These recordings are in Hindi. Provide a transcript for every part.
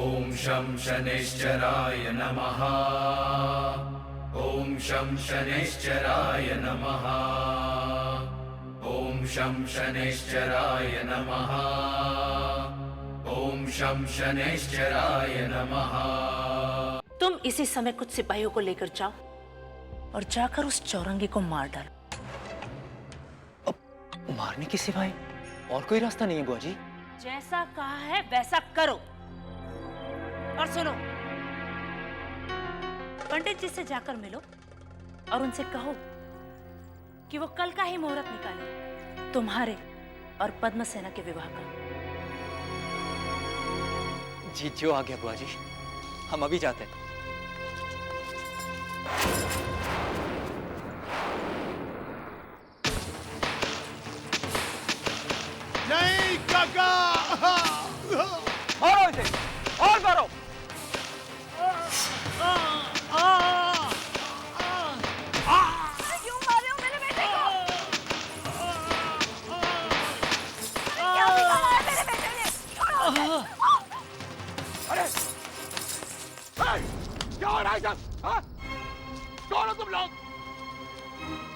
ॐ शं शनैश्चराय नमः। ॐ शं शनैश्चराय नमः। ॐ शं शनैश्चराय नमः। ॐ शं शनैश्चराय नमः। तुम इसी समय कुछ सिपाहियों को लेकर जाओ और जाकर उस चौरंगी को मार डालो। अब मारने के सिवाय और कोई रास्ता नहीं है बुआ जी? जैसा कहा है वैसा करो। और सुनो, पंडित जी से जाकर मिलो और उनसे कहो कि वो कल का ही मुहूर्त निकाले तुम्हारे और पद्मसेना के विवाह का। जी जो आ गया बुआ जी, हम अभी जाते हैं। नहीं काका। मारो इसे और मारो। क्यों मार रहे हो मेरे बेटे को? क्या बिगाड़ा है मेरे बेटे ने? अरे क्या हो रहा है सब? कौन हो तुम लोग?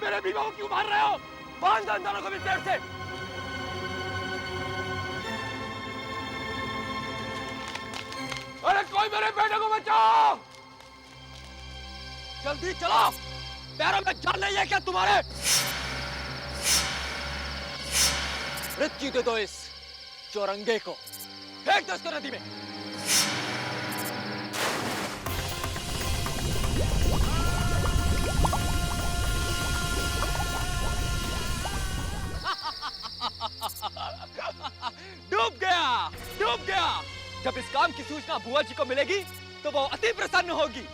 मेरे बीवा को क्यों मार रहे हो? बांध दो इन दोनों को भी पेड़ से। अरे कोई मेरे बेटे को बचाओ! जल्दी चलो, पैरों में जान नहीं है क्या तुम्हारे? मृत्यु दे दो इस चौरंगे को, फेंक दो इसको नदी में। डूब गया, डूब गया। जब इस काम की सूचना बुआ जी को मिलेगी तो वो अति प्रसन्न होगी।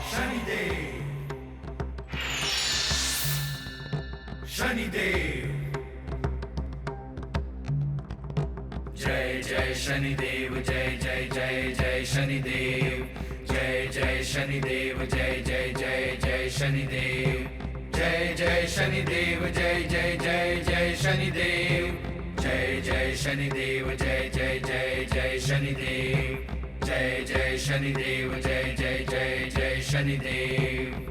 शनिदेव, शनिदेव, जय जय शनिदेव, जय जय जय जय शनिदेव, जय जय शनिदेव, जय जय जय जय शनिदेव, जय जय शनिदेव, जय जय जय जय शनिदेव, जय जय शनिदेव, जय जय जय जय शनिदेव, जय जय शनिदेव, जय जय जय जय शनिदेव।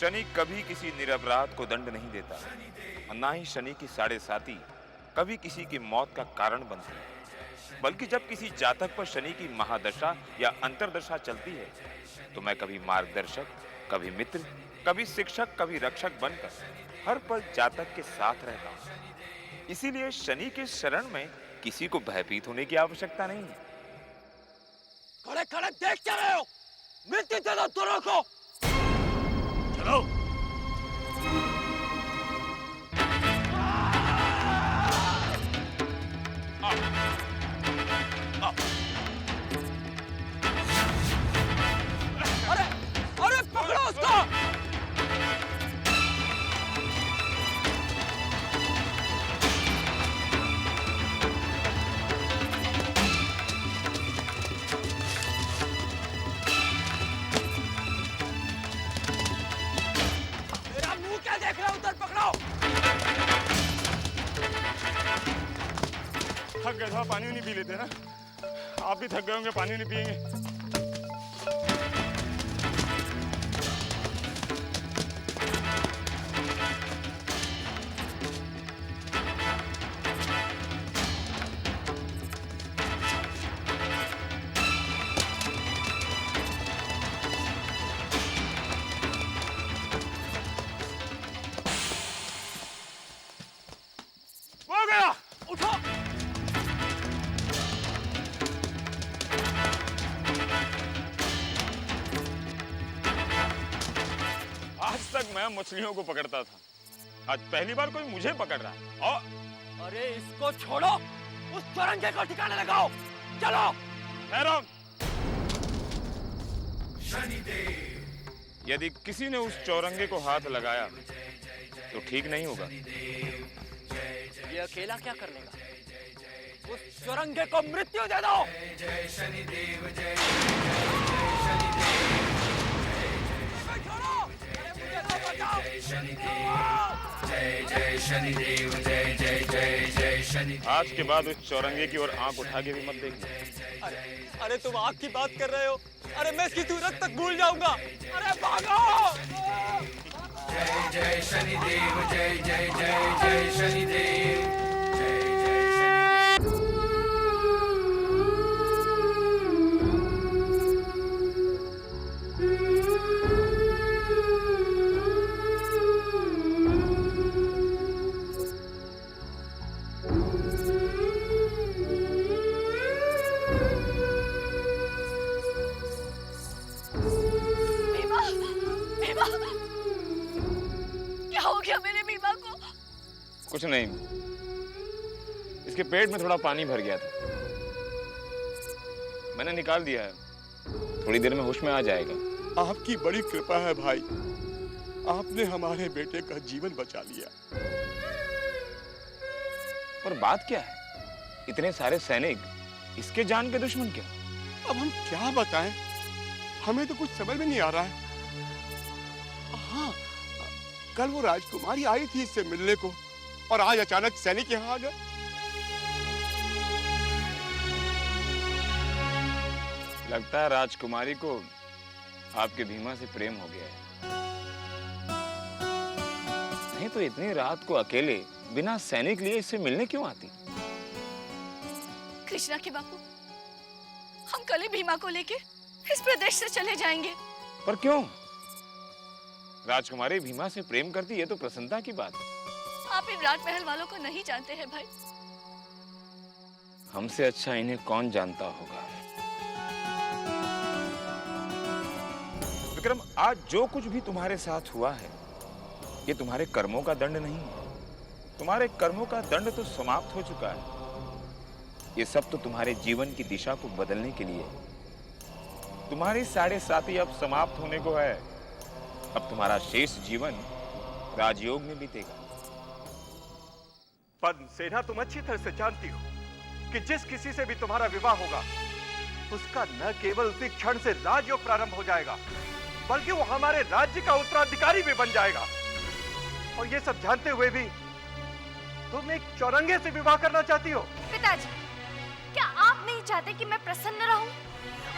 शनि कभी किसी निरपराध को दंड नहीं देता और ना ही शनि की साढ़े साती कभी किसी की मौत का कारण बनती है, बल्कि जब किसी जातक पर शनि की महादशा या अंतरदशा चलती है तो मैं कभी मार्गदर्शक, कभी मित्र, कभी शिक्षक, कभी रक्षक बनकर हर पल जातक के साथ रहता हूँ। इसीलिए शनि के शरण में किसी को भयभीत होने की आवश्यकता नहीं है। खड़े खड़े देख क्या रहे हो? मृत्यु दे दो दोनों को। चलो। अरे अरे पकड़ो उसको। मेरा मुंह क्या देख रहे हो? उधर पकड़ो। थक गए था, पानी नहीं पी लेते ना? आप भी थक गए होंगे, पानी नहीं पिएंगे? हो गया, उठो। मैं मछलियों को पकड़ता था, आज पहली बार कोई मुझे पकड़ रहा है। और अरे इसको छोड़ो, उस चौरंगे को ठिकाने लगाओ। चलो। ठहरो। यदि किसी ने उस चौरंगे को हाथ लगाया तो ठीक नहीं होगा। ये अकेला क्या कर लेगा? उस चौरंगे को मृत्यु दे दो। जय शनिदेव जय जय शनिदेव जय जय जय जय शनिदेव। आज के बाद उस चौरंगे की ओर आंख उठा के भी मत देखना। अरे तुम आग की बात कर रहे हो? अरे मैं इसकी सूरत तक भूल जाऊंगा। अरे भागो। जय जय शनिदेव जय जय जय जय शनिदेव जय जय क्या हो गया मेरे बीमा को? कुछ नहीं, इसके पेट में थोड़ा पानी भर गया था, मैंने निकाल दिया है, थोड़ी देर में होश में आ जाएगा। आपकी बड़ी कृपा है भाई, आपने हमारे बेटे का जीवन बचा लिया। पर बात क्या है, इतने सारे सैनिक, इसके जान के दुश्मन क्या? अब हम क्या बताएं, हमें तो कुछ समझ में नहीं आ रहा है। हाँ, कल वो राजकुमारी आई थी इससे मिलने को, और आज अचानक सैनिक यहाँ आ गए। लगता है राजकुमारी को आपके भीमा से प्रेम हो गया है। नहीं तो इतनी रात को अकेले बिना सैनिक लिए इससे मिलने क्यों आती? कृष्णा के बापू, हम कल ही भीमा को लेके इस प्रदेश से चले जाएंगे। पर क्यों? राजकुमारी भीमा से प्रेम करती है तो प्रसन्नता की बात है। आप इन राजमहल वालों को नहीं जानते हैं भाई। हमसे अच्छा इन्हें कौन जानता होगा। विक्रम, आज जो कुछ भी तुम्हारे साथ हुआ है, ये तुम्हारे कर्मों का दंड नहीं है। तुम्हारे कर्मों का दंड तो समाप्त हो चुका है। ये सब तो तुम्हारे जीवन की दिशा को बदलने के लिए। तुम्हारी 7.5 अब समाप्त होने को है। अब तुम्हारा शेष जीवन राजयोग में बीतेगा। पद्मसेना, तुम अच्छी तरह से जानती हो कि जिस किसी से भी तुम्हारा विवाह होगा, उसका न केवल उसी क्षण से राजयोग प्रारंभ हो जाएगा, बल्कि वो हमारे राज्य का उत्तराधिकारी भी बन जाएगा। और ये सब जानते हुए भी तुम एक चौरंगे से विवाह करना चाहती हो? पिताजी, क्या आप नहीं चाहते कि मैं प्रसन्न रहूं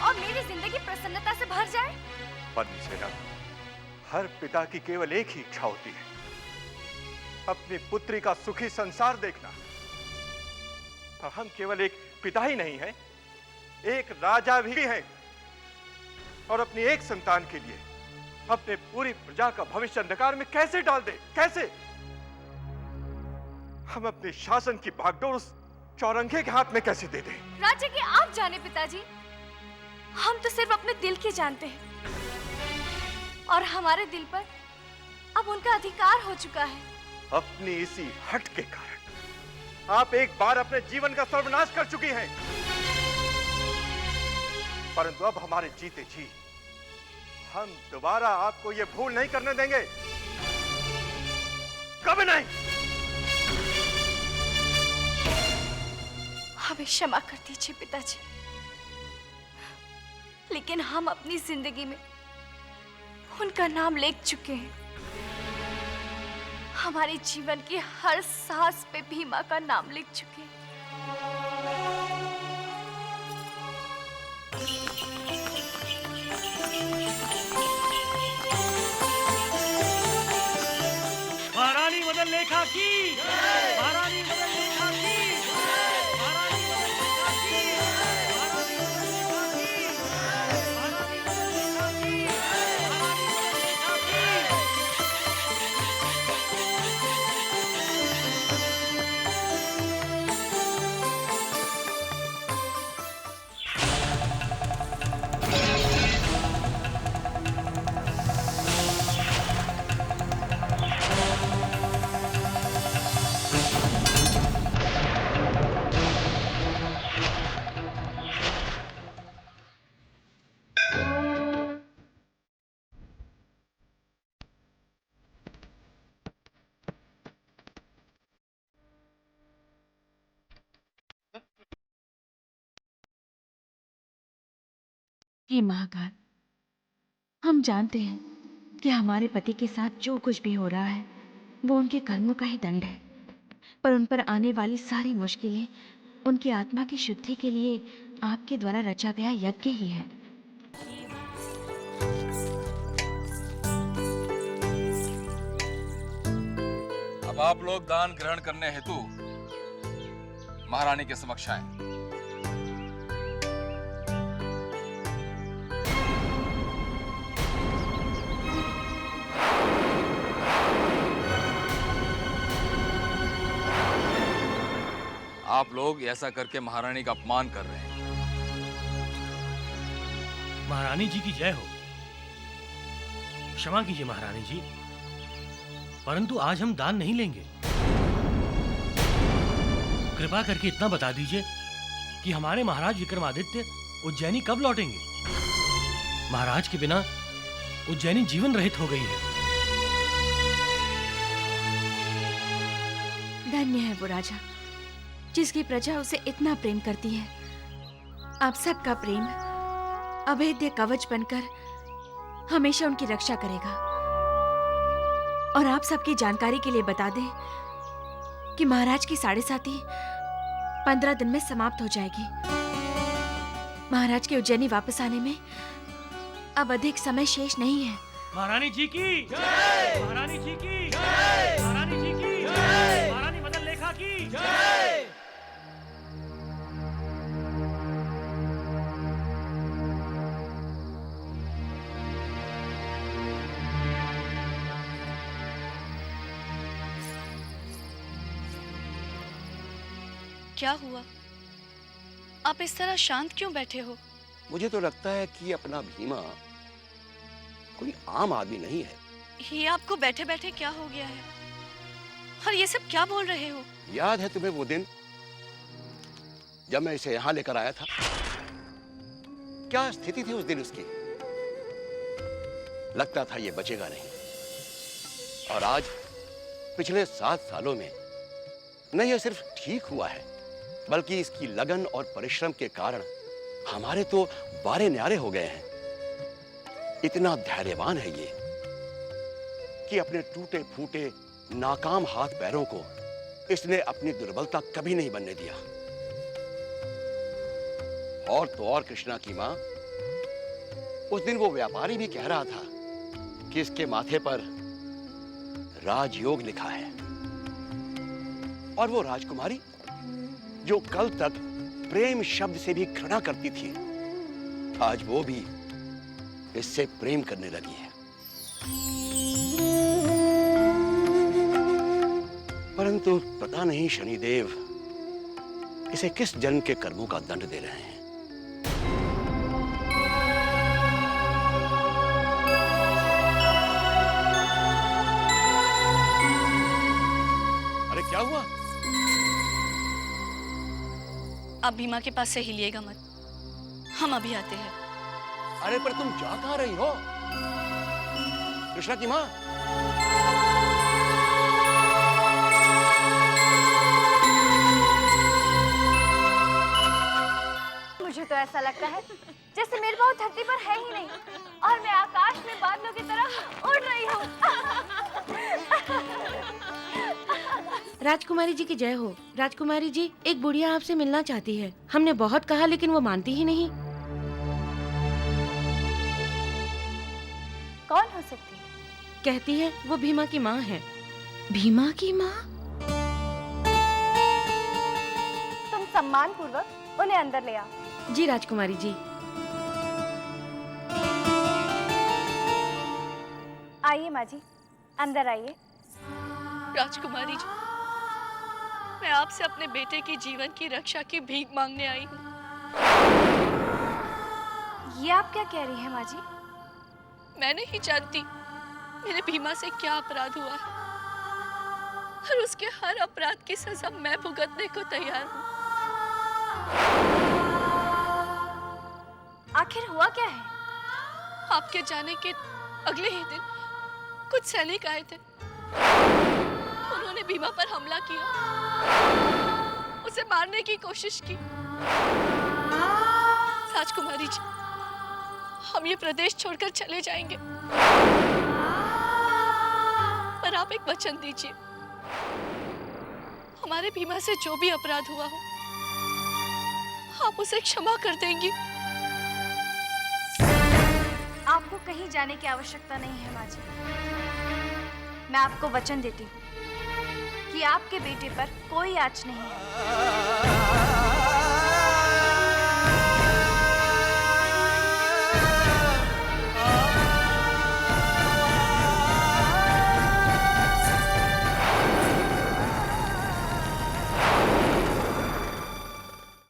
और मेरी जिंदगी प्रसन्नता से भर जाए? पद्मसेना, हर पिता की केवल एक ही इच्छा होती है, अपनी पुत्री का सुखी संसार देखना। पर हम केवल एक पिता ही नहीं हैं, एक राजा भी हैं। और अपनी एक संतान के लिए अपने पूरी प्रजा का भविष्य अंधकार में कैसे डाल दे? कैसे? हम अपने शासन की बागडोर उस चौरंगे के हाथ में कैसे दे दें? राज्य की आप जाने पिताजी, हम तो सिर्फ अपने दिल की जानते हैं, और हमारे दिल पर अब उनका अधिकार हो चुका है। अपनी इसी हट के कारण आप एक बार अपने जीवन का सर्वनाश कर चुकी हैं, परंतु अब हमारे जीते जी हम दोबारा आपको यह भूल नहीं करने देंगे, कभी नहीं। हमें क्षमा कर दीजिए पिताजी, लेकिन हम अपनी जिंदगी में उनका नाम लिख चुके हैं। हमारे जीवन की हर सांस पे भीमा का नाम लिख चुके हैं। महारानी मदन लेखा की, महारानी मदन लेखा की, महारानी मदन लेखा की, महारानी मदन लेखा की, महारानी मदन लेखा की, महारानी मदन लेखा की। हे महाकाल, हम जानते हैं कि हमारे पति के साथ जो कुछ भी हो रहा है वो उनके कर्मों का ही दंड है, पर उन पर आने वाली सारी मुश्किलें उनकी आत्मा की शुद्धि के लिए आपके द्वारा रचा गया यज्ञ ही है। अब आप लोग दान ग्रहण करने हेतु महारानी के समक्ष आए। आप लोग ऐसा करके महारानी का अपमान कर रहे हैं। महारानी जी की जय हो। क्षमा कीजिए महारानी जी, परंतु आज हम दान नहीं लेंगे। कृपा करके इतना बता दीजिए कि हमारे महाराज विक्रमादित्य उज्जैनी कब लौटेंगे? महाराज के बिना उज्जैनी जीवन रहित हो गई है। धन्य है वो राजा जिसकी प्रजा उसे इतना प्रेम करती है। आप सबका प्रेम अभेद्य कवच बनकर हमेशा उनकी रक्षा करेगा। और आप सबकी जानकारी के लिए बता दें कि महाराज की 7.5 15 दिन में समाप्त हो जाएगी। महाराज के उज्जैनी वापस आने में अब अधिक समय शेष नहीं है। महारानी जी की जय! महारानी जी की जय! महारानी जी की जय! महारानी मदन लेखा की जय! क्या हुआ? आप इस तरह शांत क्यों बैठे हो? मुझे तो लगता है कि अपना भीमा कोई आम आदमी नहीं है। ये आपको बैठे बैठे क्या हो गया है? और ये सब क्या बोल रहे हो? याद है तुम्हें वो दिन जब मैं इसे यहाँ लेकर आया था? क्या स्थिति थी उस दिन उसकी? लगता था ये बचेगा नहीं। और आज पिछले 7 सालों में न ये सिर्फ ठीक हुआ है, बल्कि इसकी लगन और परिश्रम के कारण हमारे तो बारे न्यारे हो गए हैं। इतना धैर्यवान है ये कि अपने टूटे फूटे नाकाम हाथ पैरों को इसने अपनी दुर्बलता कभी नहीं बनने दिया। और तो और कृष्णा की मां, उस दिन वो व्यापारी भी कह रहा था कि इसके माथे पर राजयोग लिखा है। और वो राजकुमारी जो कल तक प्रेम शब्द से भी घृणा करती थी, आज वो भी इससे प्रेम करने लगी है। परंतु पता नहीं शनिदेव इसे किस जन्म के कर्मों का दंड दे रहे हैं। अरे क्या हुआ? आप भीमा के पास से हिलिएगा मत, हम अभी आते हैं। अरे पर तुम जा कहां रही हो? कृष्णा की मां, मुझे तो ऐसा लगता है जैसे मेरे पाँव धरती पर है ही नहीं और मैं आकाश में बादलों की तरह उड़ रही हूँ। राजकुमारी जी की जय हो। राजकुमारी जी, एक बुढ़िया आपसे मिलना चाहती है। हमने बहुत कहा लेकिन वो मानती ही नहीं। कौन हो सकती है? कहती है वो भीमा की माँ है। भीमा की माँ? तुम सम्मान पूर्वक उन्हें अंदर ले आओ। जी राजकुमारी जी। आइए माँ जी, अंदर आइए। राजकुमारी जी, मैं आपसे अपने बेटे की जीवन की रक्षा की भीख मांगने आई हूँ। ये आप क्या कह रही हैं माँ जी? मैं नहीं जानती मेरे भीमा से क्या अपराध हुआ है, और उसके हर अपराध की सजा मैं भुगतने को तैयार हूँ। आखिर हुआ क्या है? आपके जाने के अगले ही दिन कुछ सैनिक आए थे। उन्होंने भीमा पर हमला किया, उसे मारने की कोशिश की। राजकुमारी जी, हम ये प्रदेश छोड़कर चले जाएंगे, पर आप एक वचन दीजिए, हमारे भीमा से जो भी अपराध हुआ हो आप उसे क्षमा कर देंगी। आपको कहीं जाने की आवश्यकता नहीं है माँ जी। मैं आपको वचन देती हूँ कि आपके बेटे पर कोई आँच नहीं है।